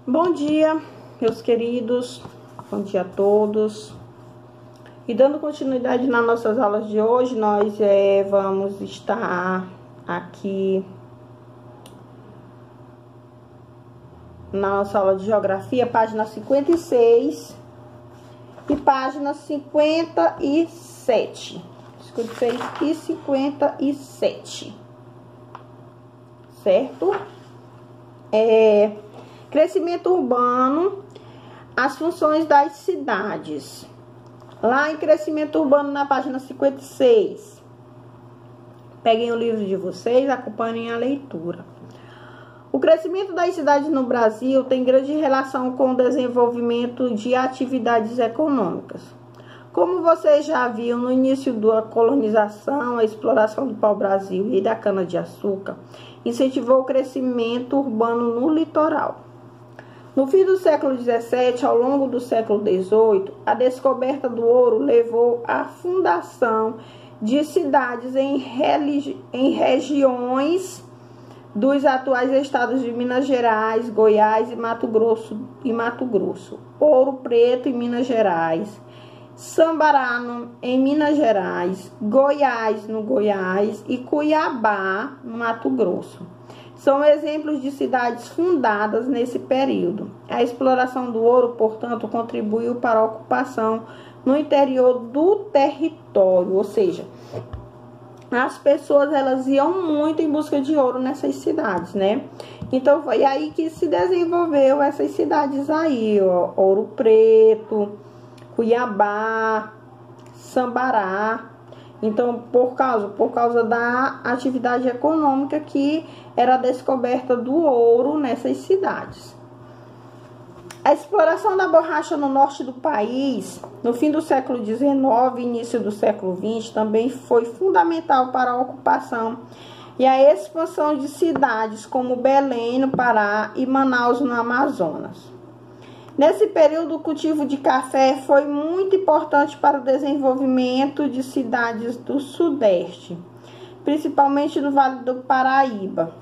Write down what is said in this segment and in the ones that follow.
Bom dia, meus queridos, bom dia a todos. E dando continuidade nas nossas aulas de hoje, nós vamos estar aqui na nossa aula de geografia, página 56 e página 57. 56 e 57, certo? Crescimento urbano, as funções das cidades. Lá em crescimento urbano, na página 56. Peguem o livro de vocês, acompanhem a leitura. O crescimento das cidades no Brasil tem grande relação com o desenvolvimento de atividades econômicas. Como vocês já viram no início da colonização, a exploração do pau-brasil e da cana-de-açúcar incentivou o crescimento urbano no litoral. No fim do século XVII, ao longo do século XVIII, a descoberta do ouro levou à fundação de cidades em regiões dos atuais estados de Minas Gerais, Goiás e Mato Grosso. Ouro Preto em Minas Gerais, Sambará em Minas Gerais, Goiás no Goiás e Cuiabá no Mato Grosso. São exemplos de cidades fundadas nesse período. A exploração do ouro, portanto, contribuiu para a ocupação no interior do território, ou seja, as pessoas elas iam muito em busca de ouro nessas cidades, né? Então foi aí que se desenvolveu essas cidades aí, ó, Ouro Preto, Cuiabá, Sambará. Então, por causa da atividade econômica que era a descoberta do ouro nessas cidades. A exploração da borracha no norte do país, no fim do século XIX e início do século XX, também foi fundamental para a ocupação e a expansão de cidades como Belém, no Pará, e Manaus, no Amazonas. Nesse período, o cultivo de café foi muito importante para o desenvolvimento de cidades do Sudeste, principalmente no Vale do Paraíba,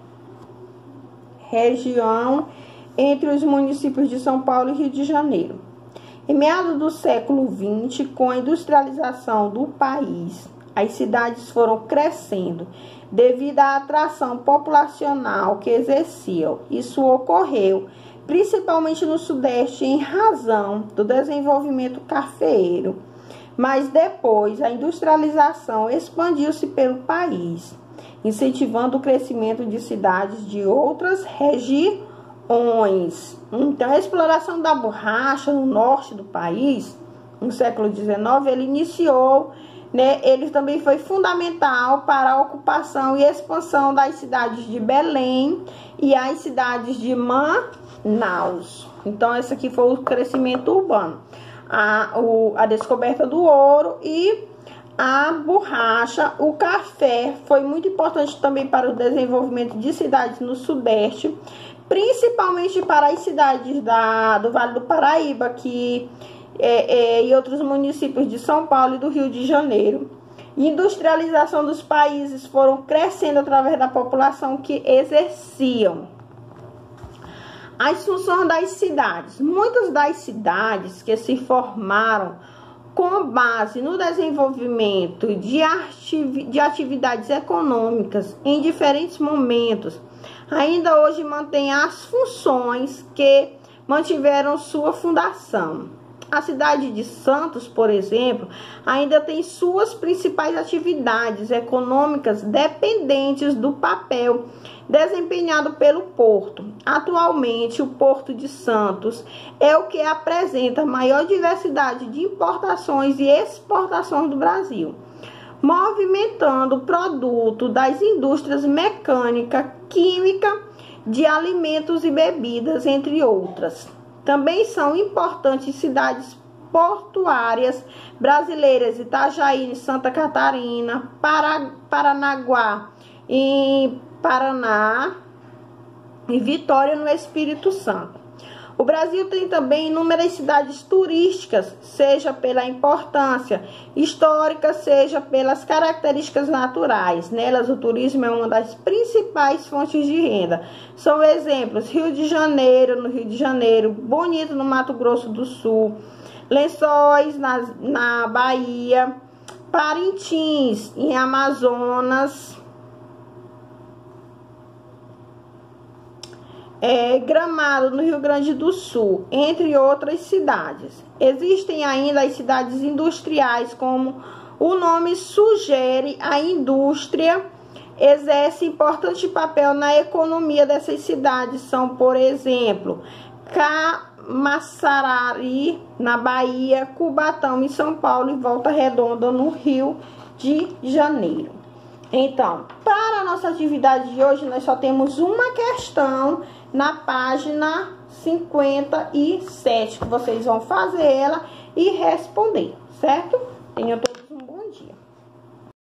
região entre os municípios de São Paulo e Rio de Janeiro. Em meados do século XX, com a industrialização do país, as cidades foram crescendo devido à atração populacional que exerciam. Isso ocorreu principalmente no Sudeste, em razão do desenvolvimento cafeeiro, mas depois a industrialização expandiu-se pelo país, incentivando o crescimento de cidades de outras regiões. Então, a exploração da borracha no norte do país, no século XIX, ele iniciou, né, ele também foi fundamental para a ocupação e expansão das cidades de Belém e as cidades de Manaus. Então, esse aqui foi o crescimento urbano. A descoberta do ouro e a borracha, o café foi muito importante também para o desenvolvimento de cidades no Sudeste, principalmente para as cidades do Vale do Paraíba, e outros municípios de São Paulo e do Rio de Janeiro. Industrialização dos países foram crescendo através da população que exerciam. As funções das cidades. Muitas das cidades que se formaram com base no desenvolvimento de atividades econômicas em diferentes momentos, ainda hoje mantêm as funções que mantiveram sua fundação. A cidade de Santos, por exemplo, ainda tem suas principais atividades econômicas dependentes do papel desempenhado pelo porto. Atualmente, o Porto de Santos é o que apresenta maior diversidade de importações e exportações do Brasil, movimentando o produto das indústrias mecânica, química, de alimentos e bebidas, entre outras. Também são importantes cidades portuárias brasileiras: Itajaí, em Santa Catarina, Paranaguá, em Paraná, e Vitória, no Espírito Santo. O Brasil tem também inúmeras cidades turísticas, seja pela importância histórica, seja pelas características naturais. Nelas, o turismo é uma das principais fontes de renda. São exemplos: Rio de Janeiro, no Rio de Janeiro, Bonito, no Mato Grosso do Sul, Lençóis, na Bahia, Parintins, em Amazonas, Gramado, no Rio Grande do Sul, entre outras cidades. Existem ainda as cidades industriais, como o nome sugere, a indústria exerce importante papel na economia dessas cidades. São, por exemplo, Camaçari, na Bahia, Cubatão, em São Paulo, e Volta Redonda, no Rio de Janeiro. Então, para a nossa atividade de hoje, nós só temos uma questão na página 57, que vocês vão fazer ela e responder, certo? Tenham